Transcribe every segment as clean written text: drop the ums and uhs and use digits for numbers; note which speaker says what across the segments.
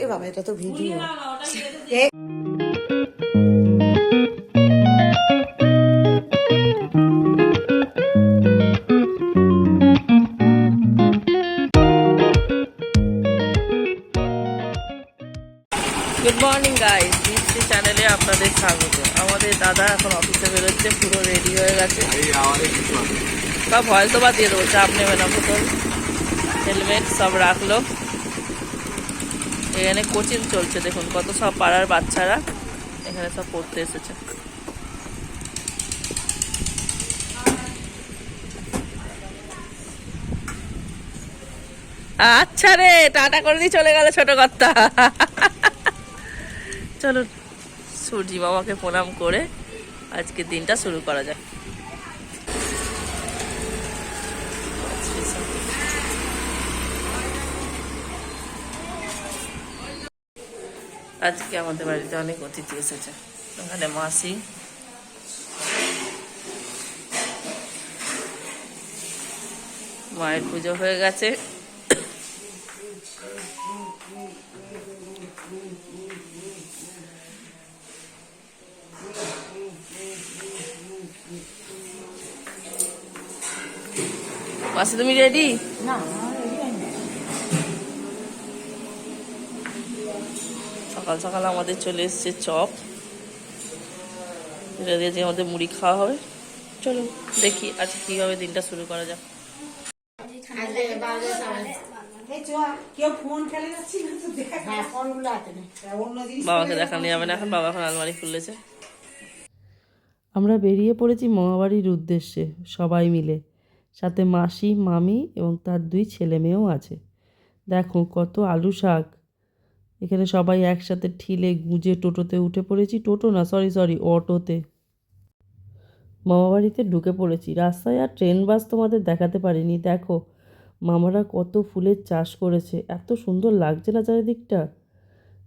Speaker 1: এ বাবা, এটা তো ভিডিও।
Speaker 2: গুড মর্নিং গাইস, দীপ্তি চ্যানেলে আপনাদের স্বাগত। আমাদের দাদা এখন অফিসে বেরোচ্ছে, পুরো রেডি হয়ে গেছে। বা ভয়েস ওভার দিয়ে দেবো, চাপ নেবে না। বোতল, হেলমেট সব রাখলো। এখানে কোচিং চলছে, দেখুন কত সব পাড়ার বাচ্চারা এখানে সব পড়তে এসেছে। আচ্ছা রে, টাটা করে দিয়ে চলে গেল ছোট কর্তা। চলুন সূর্যি বাবাকে প্রণাম করে আজকের দিনটা শুরু করা যায়। আজকে আমাদের বাড়িতে অনেক অতিথি এসেছে। ওখানে মাসি, মায়ের পুজো হয়ে গেছে। মাসি তুমি রেডি? সকাল সকাল আমাদের চলে এসছে চপ, এটা দিয়ে যে আমাদের মুড়ি খাওয়া হবে। চলো দেখি আজকে কিভাবে দিনটা শুরু করা যাক। বাবাকে দেখানো যাবে না এখন, বাবা এখন আলমারি খুলেছে। আমরা বেরিয়ে পড়েছি মামাবাড়ির উদ্দেশ্যে সবাই মিলে, সাথে মাসি, মামি এবং তার 2 ছেলে মেয়েও আছে। দেখো কত আলু শাক। এখানে সবাই একসাথে ঠিলে গুঁজে টোটোতে উঠে পড়েছি। টোটো না, সরি অটোতে মামাবাড়িতে ঢুকে পড়েছি। রাস্তায় আর ট্রেন বাস তোমাদের দেখাতে পারিনি। দেখো মামারা কত ফুলের চাষ করেছে, এত সুন্দর লাগছে না চারিদিকটা।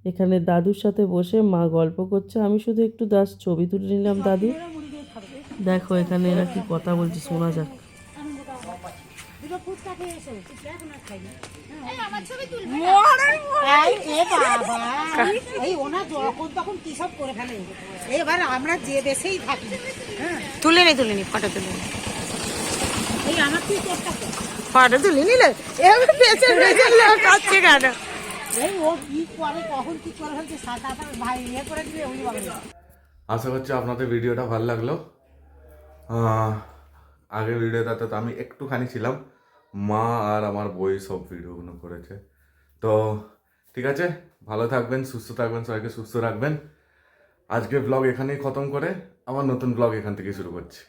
Speaker 2: এখানে দাদুর সাথে বসে মা গল্প করছে, আমি শুধু একটু ছবি তুলে নিলাম দাদু। দেখো এখানে এরা কি কথা বলছে, শোনা যাক।
Speaker 1: এবার আমরা যে দেশেই থাকি, তুলে নি ফটো তুলে নি, এই আমার কি ফটো তুলে নিলে এবার বেঁচে বেঁচে লোক আছে কেন? এই ও কি করে, কখন কি করে ফেলছে, সাদা ভাই ইয়ে করে দিবে ওই বাবা।
Speaker 3: আশা করছি আপনাদের ভিডিওটা ভালো লাগলো। আগের ভিডিওটাতে তো আমি একটুখানি ছিলাম, মা আর আমার বই সব ভিডিওগুলো করেছে। তো ঠিক আছে, ভালো থাকবেন, সুস্থ থাকবেন, সবাইকে সুস্থ রাখবেন। আজকে ব্লগ এখানেই খতম করে আমার নতুন ব্লগ এখান থেকে শুরু করছি।